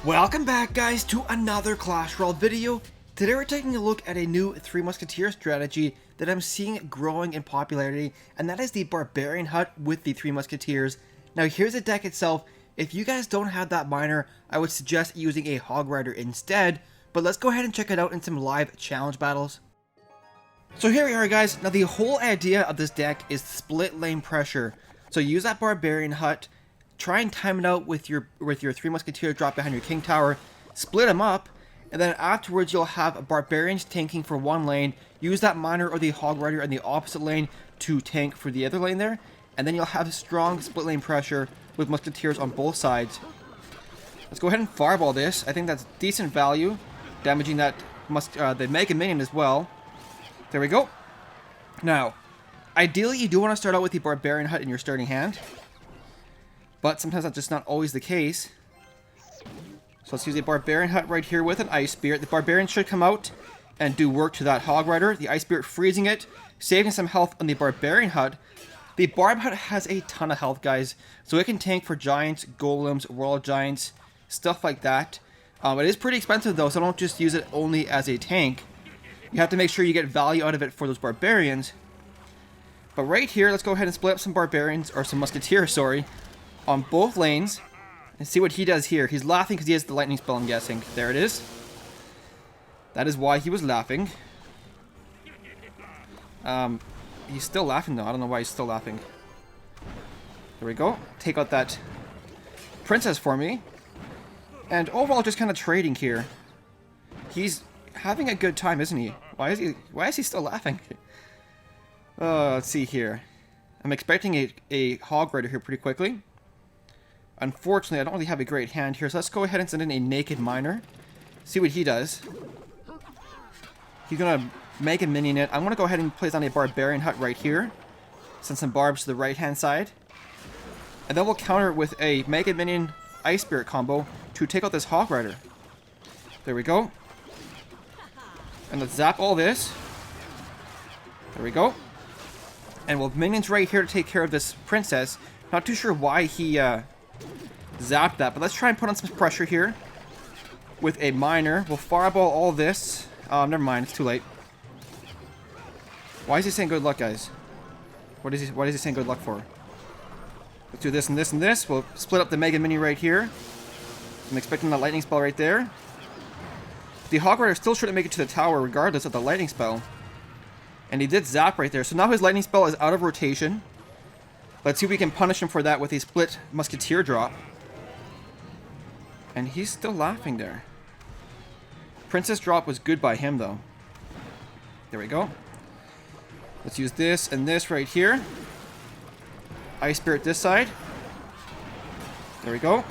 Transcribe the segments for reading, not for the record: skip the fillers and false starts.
Welcome back, guys, to another Clash Royale video. Today we're taking a look at a new Three Musketeer strategy that I'm seeing growing in popularity, and that is the Barbarian hut with the Three Musketeers. Now here's the deck itself. If you guys don't have that miner, I would suggest using a Hog Rider instead, but let's go ahead and check it out in some live challenge battles. So here we are, guys. Now the whole idea of this deck is split lane pressure. So use that Barbarian hut, try and time it out with your Three Musketeers drop behind your King Tower, split them up, and then afterwards you'll have Barbarians tanking for one lane, use that miner or the Hog Rider in the opposite lane to tank for the other lane there, and then you'll have strong split lane pressure with Musketeers on both sides. Let's go ahead and fireball this. I think that's decent value, damaging that the Mega Minion as well. There we go. Now, ideally you do want to start out with the Barbarian hut in your starting hand, but sometimes that's just not always the case. So let's use a Barbarian hut right here with an Ice Spirit. The Barbarian should come out and do work to that Hog Rider. The Ice Spirit freezing it, saving some health on the Barbarian hut. The Barb hut has a ton of health, guys, so it can tank for Giants, Golems, World Giants, stuff like that. It is pretty expensive though, so don't just use it only as a tank. You have to make sure you get value out of it for those Barbarians. But right here, let's go ahead and split up some Barbarians, or some Musketeers, sorry, on both lanes, and see what he does here. He's laughing because he has the lightning spell, I'm guessing. There it is. That is why he was laughing. He's still laughing though. I don't know why he's still laughing. There we go. Take out that princess for me. And overall, just kind of trading here. He's having a good time, isn't he? Why is he still laughing? Let's see here. I'm expecting a Hog Rider here pretty quickly. Unfortunately, I don't really have a great hand here, so let's go ahead and send in a Naked Miner. See what he does. He's gonna Mega Minion it. I'm gonna go ahead and place on a Barbarian hut right here. Send some barbs to the right-hand side. And then we'll counter it with a Mega Minion Ice Spirit combo to take out this Hog Rider. There we go. And let's zap all this. There we go. And we'll have minions right here to take care of this princess. Not too sure why he zapped that, but let's try and put on some pressure here with a miner. We'll fireball all this. Never mind, it's too late. Why is he saying good luck, guys? What is he saying good luck for? Let's do this and this and this. We'll split up the Mega Mini right here. I'm expecting that lightning spell right there. The Hog Rider still shouldn't make it to the tower regardless of the lightning spell. And he did zap right there. So now his lightning spell is out of rotation. Let's see if we can punish him for that with a split Musketeer drop. And he's still laughing there. Princess drop was good by him though. There we go. Let's use this and this right here. Ice Spirit this side. There we go.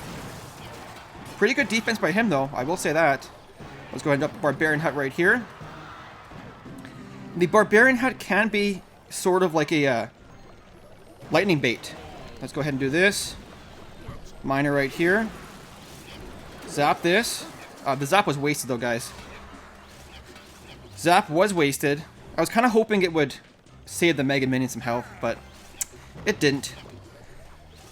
Pretty good defense by him though, I will say that. Let's go ahead and up the Barbarian hut right here. The Barbarian hut can be sort of like a lightning bait. Let's go ahead and do this. Miner right here. Zap this. The zap was wasted though, guys. Zap was wasted. I was kind of hoping it would save the Mega Minion some health, but it didn't.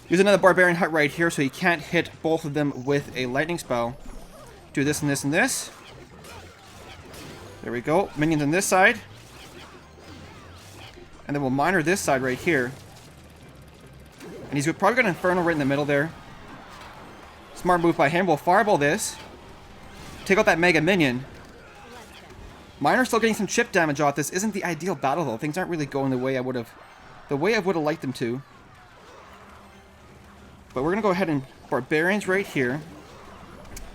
Use another Barbarian hut right here so he can't hit both of them with a lightning spell. Do this and this and this. There we go. Minions on this side. And then we'll miner this side right here. And he's probably got an Inferno right in the middle there. Smart move by him. We'll fireball this. Take out that Mega Minion. Miner's still getting some chip damage off. This isn't the ideal battle though. Things aren't really going the way I would have liked them to. But we're gonna go ahead and Barbarians right here.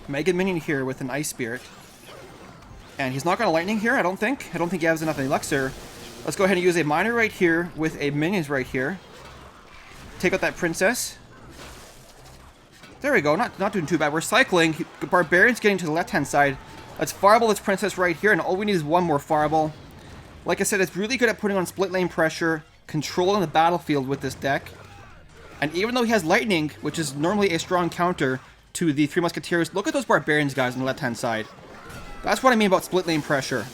Mega Minion here with an Ice Spirit. And he's not gonna lightning here, I don't think. I don't think he has enough elixir. Let's go ahead and use a miner right here with a minions right here. Take out that princess. There we go, not doing too bad. We're cycling. Barbarian's getting to the left-hand side. Let's fireball this princess right here, and all we need is one more fireball. Like I said, it's really good at putting on split lane pressure, controlling the battlefield with this deck. And even though he has lightning, which is normally a strong counter to the Three Musketeers, look at those Barbarians, guys, on the left-hand side. That's what I mean about split lane pressure.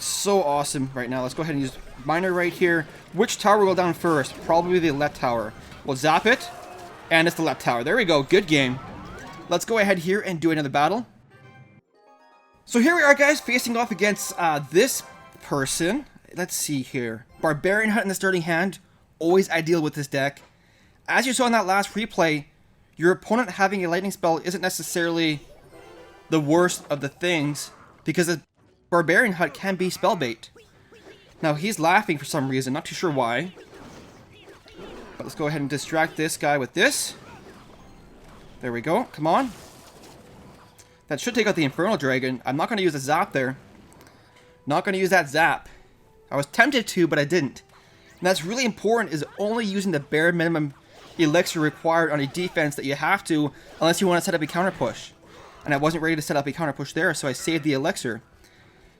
so awesome right now. Let's go ahead and use Miner right here. Which tower will go down first? Probably the left tower. We'll zap it, and it's the left tower. There we go. Good game. Let's go ahead here and do another battle. So here we are, guys, facing off against this person. Let's see here. Barbarian Hut in the starting hand. Always ideal with this deck. As you saw in that last replay, your opponent having a lightning spell isn't necessarily the worst of the things, because a Barbarian Hut can be spell bait. Now he's laughing for some reason, not too sure why. But let's go ahead and distract this guy with this. There we go, come on. That should take out the Infernal Dragon. I'm not going to use a zap there. Not going to use that zap. I was tempted to, but I didn't. And that's really important, is only using the bare minimum elixir required on a defense that you have to, unless you want to set up a counter push. And I wasn't ready to set up a counter push there, so I saved the elixir.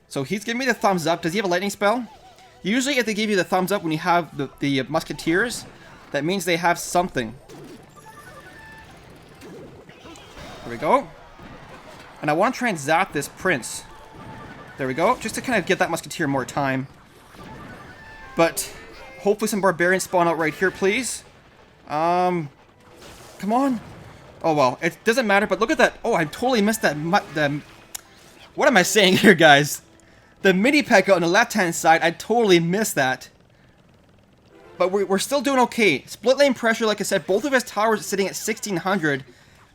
So he's giving me the thumbs up. Does he have a lightning spell? Usually if they give you the thumbs up when you have the Musketeers, that means they have something. There we go. And I want to try and zap this Prince. There we go, just to kind of give that Musketeer more time. But hopefully some Barbarians spawn out right here, please. Come on. Oh, well, it doesn't matter, but look at that. Oh, I totally missed that. What am I saying here, guys? The mini P.E.K.K.A on the left-hand side, I totally missed that. But we're still doing okay. Split lane pressure, like I said, both of his towers are sitting at 1600.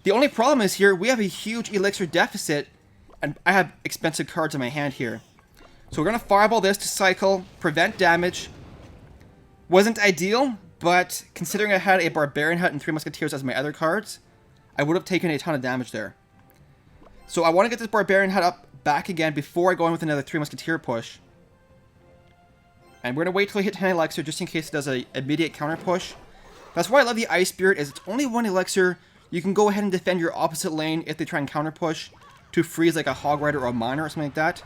The only problem is here, we have a huge elixir deficit, and I have expensive cards in my hand here. So we're going to fireball this to cycle, prevent damage. Wasn't ideal, but considering I had a Barbarian Hut and Three Musketeers as my other cards, I would have taken a ton of damage there. So I want to get this Barbarian Hut up back again before I go in with another Three Musketeer push. And we're going to wait till I hit 10 elixir just in case it does an immediate counter push. That's why I love the Ice Spirit, is it's only 1 elixir. You can go ahead and defend your opposite lane if they try and counter push to freeze like a Hog Rider or a Miner or something like that.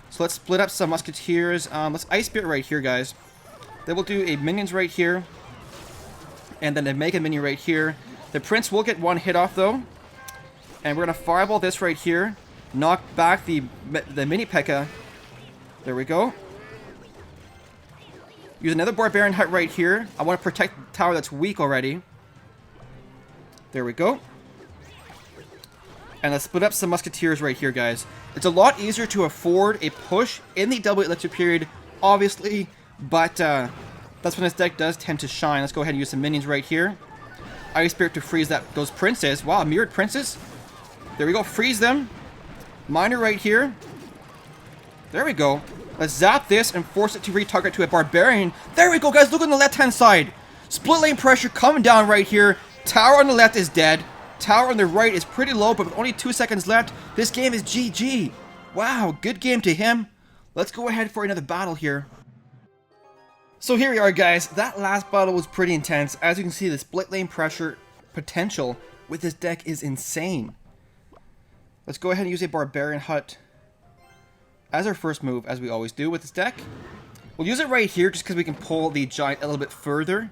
So let's split up some Musketeers. Let's Ice Spirit right here, guys. Then we'll do a Minions right here. And then a Mega Minion right here. The Prince will get 1 hit off though. And we're going to fireball this right here. Knock back the mini P.E.K.K.A. There we go. Use another Barbarian Hut right here. I want to protect the tower that's weak already. There we go. And let's split up some Musketeers right here, guys. It's a lot easier to afford a push in the double elixir period, obviously. But that's when this deck does tend to shine. Let's go ahead and use some Minions right here. Ice Spirit to freeze those Princes. Wow, mirrored Princes. There we go, freeze them. Miner right here. There we go. Let's zap this and force it to retarget to a Barbarian. There we go, guys. Look on the left-hand side. Split lane pressure coming down right here. Tower on the left is dead. Tower on the right is pretty low, but with only 2 seconds left, this game is GG. Wow, good game to him. Let's go ahead for another battle here. So here we are, guys. That last battle was pretty intense. As you can see, the split lane pressure potential with this deck is insane. Let's go ahead and use a Barbarian Hut as our first move, as we always do with this deck. We'll use it right here just because we can pull the Giant a little bit further.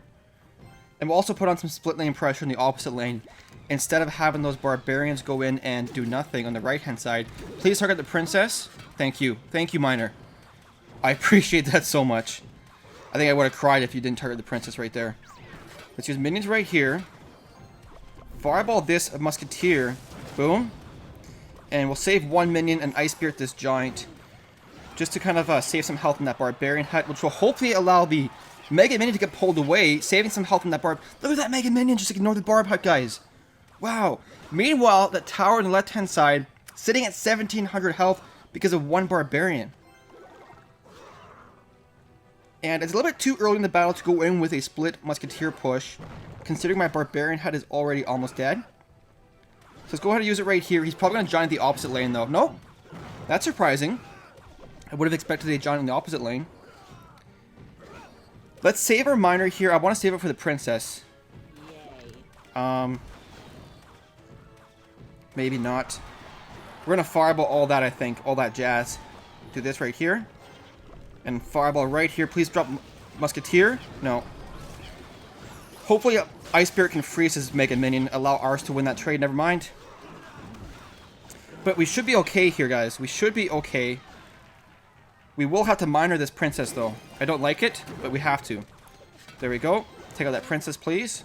And we'll also put on some split lane pressure in the opposite lane, instead of having those Barbarians go in and do nothing on the right-hand side. Please target the Princess. Thank you. Thank you, Miner. I appreciate that so much. I think I would have cried if you didn't target the Princess right there. Let's use Minions right here. Fireball this Musketeer. Boom. And we'll save 1 Minion and Ice Spirit this Giant, just to kind of save some health in that Barbarian Hut, which will hopefully allow the Mega Minion to get pulled away, saving some health in that Barb. Look at that Mega Minion, just ignore the Barb Hut, guys. Wow. Meanwhile, the tower on the left-hand side, sitting at 1700 health because of 1 Barbarian. And it's a little bit too early in the battle to go in with a split Musketeer push, considering my Barbarian Hut is already almost dead. So let's go ahead and use it right here. He's probably going to Giant the opposite lane, though. Nope. That's surprising. I would have expected a Giant in the opposite lane. Let's save our Miner here. I want to save it for the Princess. Maybe not. We're going to fireball all that, I think. All that jazz. Do this right here. And fireball right here. Please drop Musketeer. No. Hopefully Ice Spirit can freeze his Mega Minion. Allow ours to win that trade. Never mind. But we should be okay here, guys. We should be okay. We will have to minor this princess, though. I don't like it, but we have to. There we go. Take out that princess, please.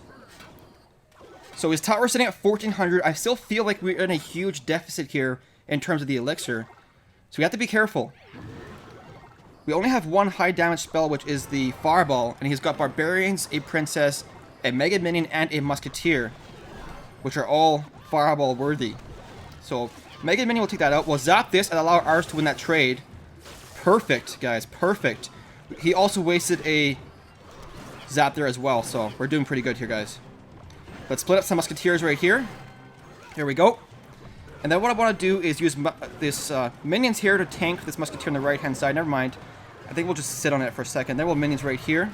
So his tower is sitting at 1400. I still feel like we're in a huge deficit here in terms of the elixir. So we have to be careful. We only have one high damage spell, which is the Fireball. And he's got Barbarians, a Princess, a Mega Minion, and a Musketeer, which are all Fireball worthy. So Mega Minion will take that out. We'll zap this and allow ours to win that trade. Perfect, guys. Perfect. He also wasted a zap there as well. So we're doing pretty good here, guys. Let's split up some Musketeers right here. There we go. And then what I want to do is use this minions here to tank this Musketeer on the right-hand side. Never mind. I think we'll just sit on it for a second. Then we'll minions right here.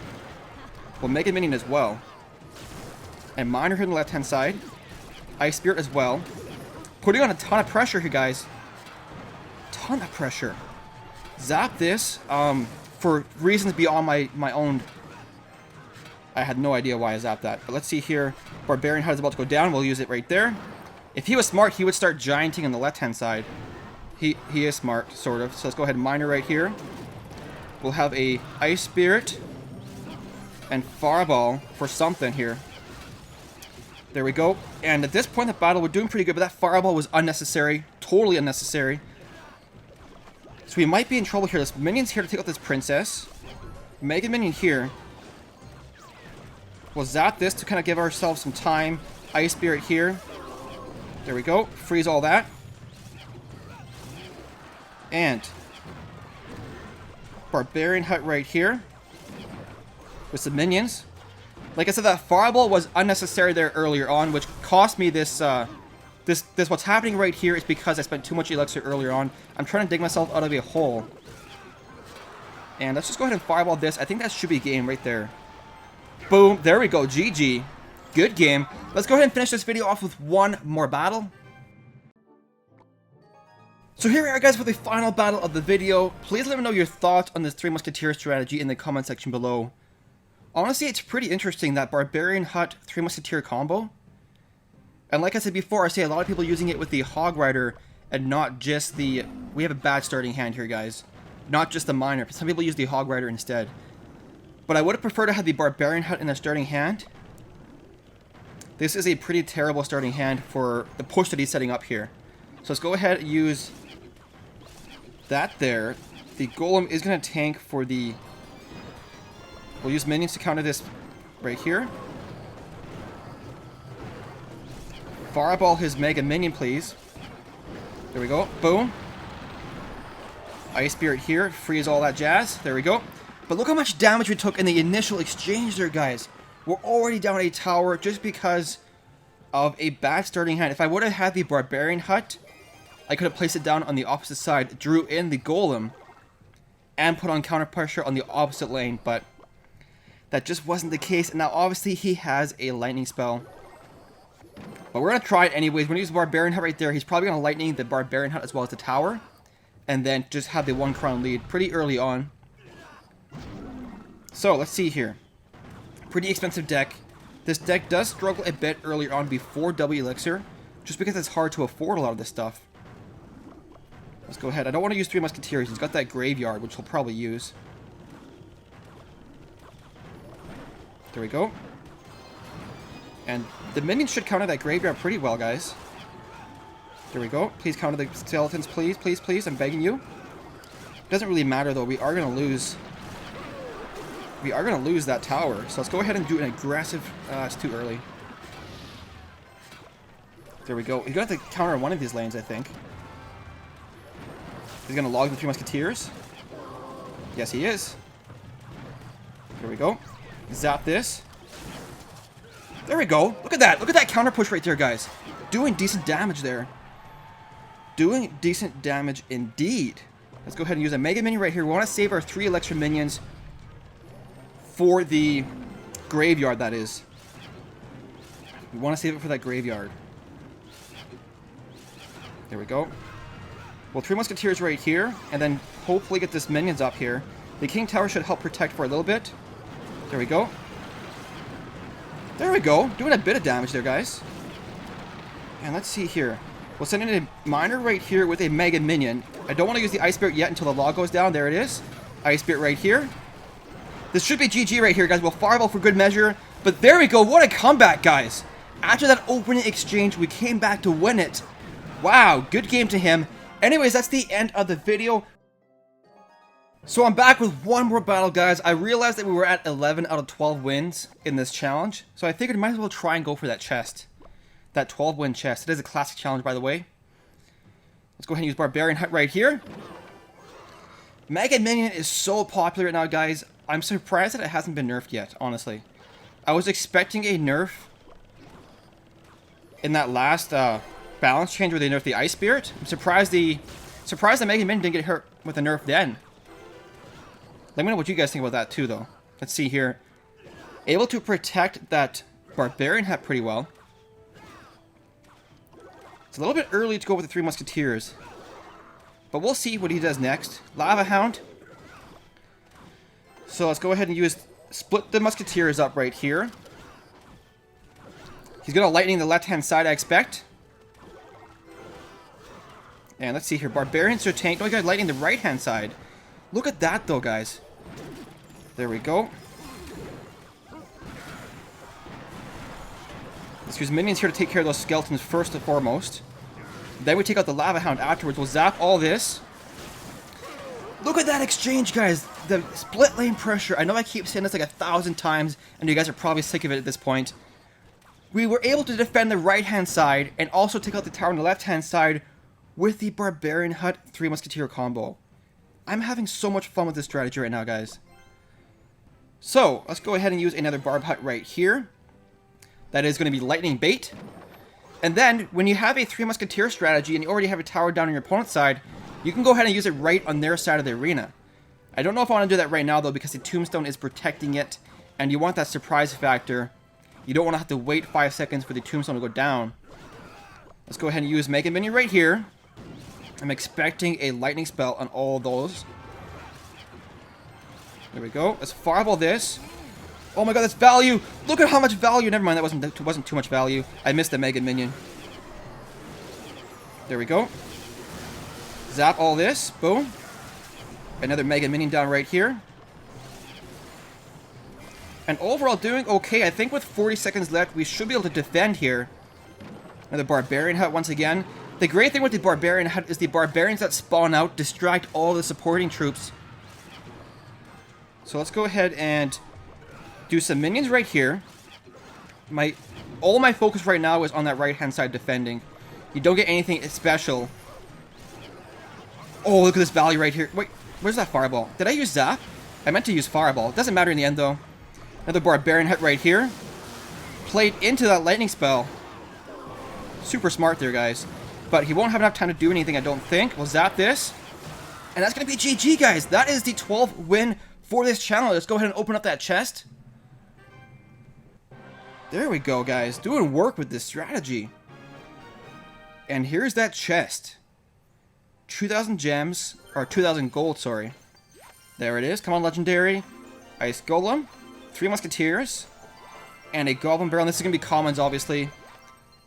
We'll Mega Minion as well. And Miner here on the left-hand side. Ice Spirit as well. Putting on a ton of pressure here, guys. Ton of pressure. Zap this for reasons beyond my own. I had no idea why I zapped that. But let's see here. Barbarian Hut is about to go down. We'll use it right there. If he was smart, he would start gianting on the left-hand side. He is smart, sort of. So let's go ahead and miner right here. We'll have a Ice Spirit and Fireball for something here. There we go. And at this point in the battle, we're doing pretty good, but that Fireball was unnecessary. Totally unnecessary. So we might be in trouble here. There's minions here to take out this princess. Mega Minion here. We'll zap this to kind of give ourselves some time. Ice Spirit here. There we go. Freeze all that. And Barbarian Hut right here. With some minions. Like I said, that Fireball was unnecessary there earlier on, which cost me this, this what's happening right here is because I spent too much elixir earlier on. I'm trying to dig myself out of a hole. And let's just go ahead and Fireball this. I think that should be game right there. Boom. There we go. GG. Good game. Let's go ahead and finish this video off with one more battle. So here we are, guys, with the final battle of the video. Please let me know your thoughts on this Three Musketeer strategy in the comment section below. Honestly, it's pretty interesting, that Barbarian Hut Three Musketeer combo. And like I said before, I see a lot of people using it with the Hog Rider and not just the... We have a bad starting hand here, guys. Not just the Miner. Some people use the Hog Rider instead. But I would have preferred to have the Barbarian Hut in their starting hand. This is a pretty terrible starting hand for the push that he's setting up here. So let's go ahead and use that there. The Golem is going to tank for the... We'll use minions to counter this right here. Fireball his Mega Minion, please. There we go. Boom. Ice Spirit here. Freeze all that jazz. There we go. But look how much damage we took in the initial exchange there, guys. We're already down a tower just because of a bad starting hand. If I would have had the Barbarian Hut, I could have placed it down on the opposite side, drew in the Golem, and put on counter pressure on the opposite lane, but that just wasn't the case. And now obviously he has a lightning spell. But we're going to try it anyways. We're going to use the Barbarian Hut right there. He's probably going to lightning the Barbarian Hut as well as the tower. And then just have the 1 crown lead pretty early on. So let's see here. Pretty expensive deck. This deck does struggle a bit earlier on before W Elixir, just because it's hard to afford a lot of this stuff. Let's go ahead. I don't want to use Three Musketeers. He's got that graveyard, which he'll probably use. There we go. And the minions should counter that graveyard pretty well, guys. There we go. Please counter the skeletons, please, please, please. I'm begging you. Doesn't really matter, though. We are going to lose. We are going to lose that tower. So let's go ahead and do an aggressive... it's too early. There we go. He's going to have to counter one of these lanes, I think. He's going to log the Three Musketeers. Yes, he is. There we go. Zap this. There we go. Look at that. Look at that counter push right there, guys. Doing decent damage there. Doing decent damage indeed. Let's go ahead and use a Mega Minion right here. We want to save our 3 Elixir minions for the graveyard, that is. We want to save it for that graveyard. There we go. Well, 3 Musketeers right here, and then hopefully get this minions up here. The King Tower should help protect for a little bit. There we go. There we go. Doing a bit of damage there, guys. And let's see here. We'll send in a Miner right here with a Mega Minion. I don't want to use the Ice Spirit yet until the log goes down. There it is. Ice Spirit right here. This should be GG right here, guys. We'll fireball for good measure. But there we go. What a comeback, guys. After that opening exchange, we came back to win it. Wow, good game to him. Anyways, that's the end of the video. So I'm back with one more battle, guys. I realized that we were at 11 out of 12 wins in this challenge. So I figured I might as well try and go for that chest. That 12-win chest. It is a classic challenge, by the way. Let's go ahead and use Barbarian Hut right here. Mega Minion is so popular right now, guys. I'm surprised that it hasn't been nerfed yet, honestly. I was expecting a nerf in that last balance change where they nerfed the Ice Spirit. I'm surprised that Mega Minion didn't get hurt with a nerf then. Let me know what you guys think about that too, though. Let's see here. Able to protect that Barbarian Hut pretty well. It's a little bit early to go with the Three Musketeers. But we'll see what he does next. Lava Hound. So let's go ahead and split the Musketeers up right here. He's going to lightning the left-hand side, I expect. And let's see here. Barbarians are tank. No, he got lightning the right-hand side. Look at that, though, guys. There we go. Let's use minions here to take care of those skeletons first and foremost. Then we take out the Lava Hound afterwards. We'll zap all this. Look at that exchange, guys. The split lane pressure. I know I keep saying this like 1,000 times, and you guys are probably sick of it at this point. We were able to defend the right-hand side and also take out the tower on the left-hand side with the Barbarian Hut 3 Musketeer combo. I'm having so much fun with this strategy right now, guys. So, let's go ahead and use another Barb Hut right here. That is going to be Lightning Bait. And then, when you have a 3 Musketeer strategy and you already have a tower down on your opponent's side, you can go ahead and use it right on their side of the arena. I don't know if I want to do that right now, though, because the Tombstone is protecting it, and you want that surprise factor. You don't want to have to wait 5 seconds for the Tombstone to go down. Let's go ahead and use Mega Minion right here. I'm expecting a lightning spell on all those. There we go. Let's fireball this. Oh my god, that's value! Look at how much value! Never mind, that wasn't too much value. I missed the Mega Minion. There we go. Zap all this. Boom. Another Mega Minion down right here. And overall doing okay. I think with 40 seconds left, we should be able to defend here. Another Barbarian Hut once again. The great thing with the Barbarian Hut is the Barbarians that spawn out distract all the supporting troops. So let's go ahead and do some minions right here. All my focus right now is on that right-hand side defending. You don't get anything special. Oh, look at this value right here. Wait, where's that fireball? Did I use Zap? I meant to use fireball. It doesn't matter in the end, though. Another Barbarian Hut right here. Played into that lightning spell. Super smart there, guys. But he won't have enough time to do anything, I don't think. We'll zap this. And that's going to be GG, guys. That is the 12th win for this channel. Let's go ahead and open up that chest. There we go, guys. Doing work with this strategy. And here's that chest. 2,000 gems. Or 2,000 gold, sorry. There it is. Come on, Legendary. Ice Golem. 3 Musketeers. And a Goblin Barrel. This is going to be commons, obviously.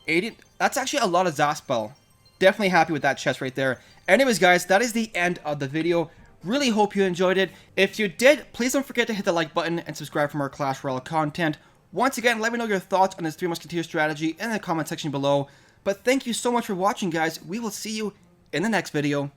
80. That's actually a lot of Zaspel. Definitely happy with that chest right there. Anyways, guys, that is the end of the video. Really hope you enjoyed it. If you did, please don't forget to hit the like button and subscribe for more Clash Royale content. Once again, let me know your thoughts on this 3 Musketeer strategy in the comment section below. But thank you so much for watching, guys. We will see you in the next video.